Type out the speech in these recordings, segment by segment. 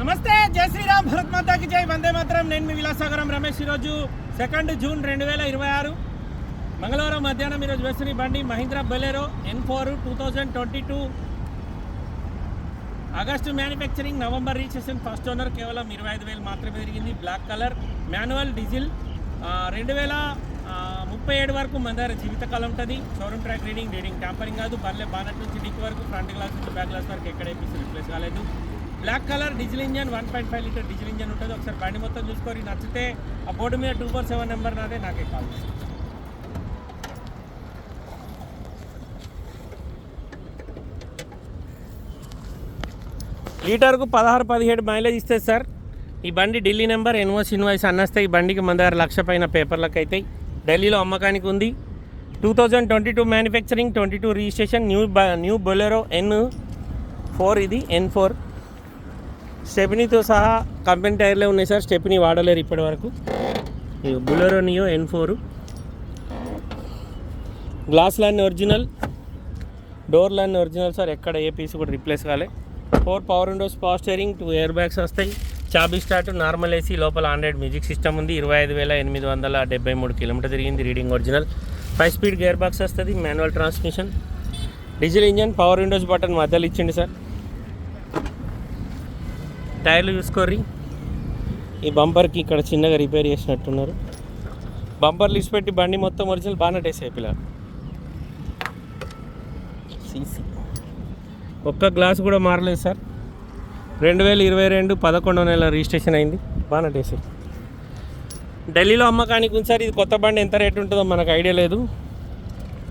నమస్తే, జై శ్రీరామ్, భరత్ మాతాకి జై, వందే మాతరం. నేను మీ విలాసాగరం రమేష్. ఈరోజు 2 జూన్ 2026 మంగళవారం మధ్యాహ్నం ఈరోజు వేస్తున్న బండి Mahindra Bolero N4 2022 August manufacturing, November registration, first owner, కేవలం 25,000 మాత్రమే తిరిగింది. Black colour, manual, diesel. 2037 వరకు మన దగ్గర జీవితకాలం ఉంటుంది. షోరూమ్ ట్రాక్ రీడింగ్ ట్యాంపరింగ్ కాదు. బర్లే బానట్ నుంచి డిక్ వరకు, ఫ్రంట్ గ్లాస్ నుంచి బ్యాక్ గ్లాస్ వరకు ఎక్కడ ఏపీసీ రిప్లేస్ కాలేదు. Black colour, diesel engine, 1.5 litre diesel engine ఉంటుంది. ఒకసారి బండి మొత్తం చూసుకొని నచ్చితే ఆ బోర్డు మీద 247 నెంబర్ నాదే, నాకే కాల్ చేసి. లీటర్కు 16-17 మైలేజ్ ఇస్తుంది సార్. ఈ బండి ఢిల్లీ నెంబర్, ఎన్ఓసి ఇన్వాయిస్ అన్నస్తే ఈ బండికి మన దగ్గర 1,00,000 పైన పేపర్లకు అవుతాయి. ఢిల్లీలో అమ్మకానికి ఉంది. 2022 manufacturing, 22 registration, new Bolero N4. ఇది N4 స్టెప్నీతో సహా కంపెనీ టైర్లే ఉన్నాయి సార్. స్టెప్నీ వాడలేరు ఇప్పటి వరకు. Bolero Neo N4. గ్లాసులన్నీ ఒరిజినల్, డోర్లన్నీ ఒరిజినల్ సార్. ఎక్కడ ఏ పీస్ కూడా రిప్లేస్ కాలే. 4 power windows, power steering, 2 air bags వస్తాయి. చాబీ స్టార్ట్, నార్మల్ ఏసీ, లోపల ఆండ్రాయిడ్ మ్యూజిక్ సిస్టమ్ ఉంది. 25,873 కిలోమీటర్ తిరిగింది. Reading original. 5 speed gear box వస్తుంది. Manual transmission, diesel engine, power windows button మధ్యలో ఇచ్చింది సార్. టైర్లు చూసుకోర్రి. ఈ బంపర్కి ఇక్కడ చిన్నగా రిపేర్ చేసినట్టున్నారు. బంపర్లు ఇచ్చిపెట్టి బండి మొత్తం ఒరిజినల్. బానట్ వేసే పిల్లలు. సీసీ ఒక్క గ్లాస్ కూడా మారలేదు సార్. 2022 11వ నెల రిజిస్ట్రేషన్ అయింది. బానట్ వేసే. ఢిల్లీలో అమ్మకానికి ఉంది సార్. ఇది కొత్త బండి ఎంత రేటు ఉంటుందో మనకు ఐడియా లేదు.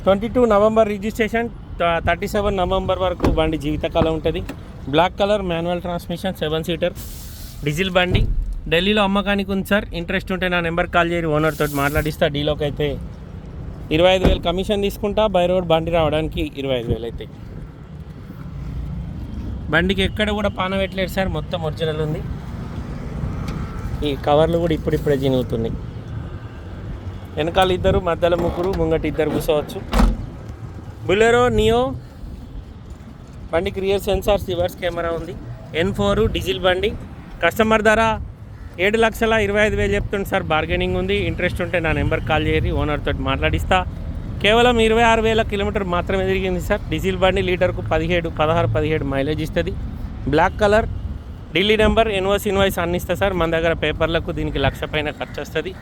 22 నవంబర్ రిజిస్ట్రేషన్, 37 నవంబర్ వరకు బండి జీవితకాలం ఉంటుంది. Black colour, manual transmission, 7 seater diesel బండి. ఢిల్లీలో అమ్మకానికి ఉంది సార్. ఇంట్రెస్ట్ ఉంటే నా నెంబర్ కాల్ చేయరు, ఓనర్ తోటి మాట్లాడిస్తా. డీలోకి అయితే 25,000 కమిషన్ తీసుకుంటా. బై రోడ్ బండి రావడానికి 25,000 అవుతాయి. బండికి ఎక్కడ కూడా పాన పెట్టలేదు సార్. మొత్తం ఒరిజినల్ ఉంది. ఈ కవర్లు కూడా ఇప్పుడిప్పుడే చినుగుతున్నాయి. వెనకాల 2, మధ్యలో 3, ముంగటి 2 కూర్చోవచ్చు. బొలెరో నియో బండికి రియర్ సెన్సార్స్, రివర్స్ కెమెరా ఉంది. N4 డీజిల్ బండి. కస్టమర్ ధర 7,25,000 చెప్తుంది సార్. బార్గెనింగ్ ఉంది. ఇంట్రెస్ట్ ఉంటే నా నెంబర్ కాల్ చేయరి, ఓనర్ తోటి మాట్లాడిస్తా. కేవలం 26,000 కిలోమీటర్ మాత్రమే తిరిగింది సార్. డీజిల్ బండి. లీటర్కు 16-17 మైలేజ్ ఇస్తుంది. Black colour, Delhi number, NOC invoice అన్ని ఇస్తా సార్. మన దగ్గర పేపర్లకు దీనికి 1,00,000 పైన ఖర్చు వస్తుంది.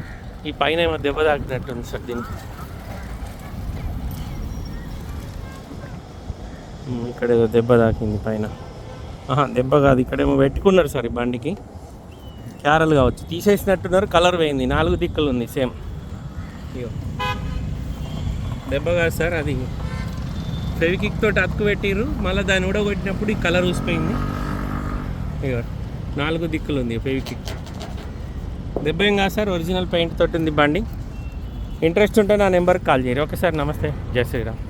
ఈ పైన ఏమో దెబ్బ తాకినట్టుంది సార్. దీనికి ఇక్కడ ఏదో దెబ్బ తాకింది పైన. దెబ్బ కాదు, ఇక్కడేమో పెట్టుకున్నారు సార్. ఈ బండికి క్యారల్ కావచ్చు, తీసేసినట్టున్నారు. కలర్ పోయింది. 4 దిక్కులు ఉంది సేమ్. ఇగో దెబ్బ కాదు సార్, అది ఫెవికిక్ తోటి అతుకు పెట్టిర్రు. మళ్ళీ దాన్ని ఊడగొట్టినప్పుడు ఈ కలర్ ఊసిపోయింది. ఇక 4 దిక్కులు ఉంది ఫెవికిక్. దెబ్బ ఏం కాదు సార్, ఒరిజినల్ పెయింట్ తోటి ఉంది బండి. ఇంట్రెస్ట్ ఉంటే నా నెంబర్కి కాల్ చేయరు. ఓకే సార్, నమస్తే, జై శ్రీరామ్.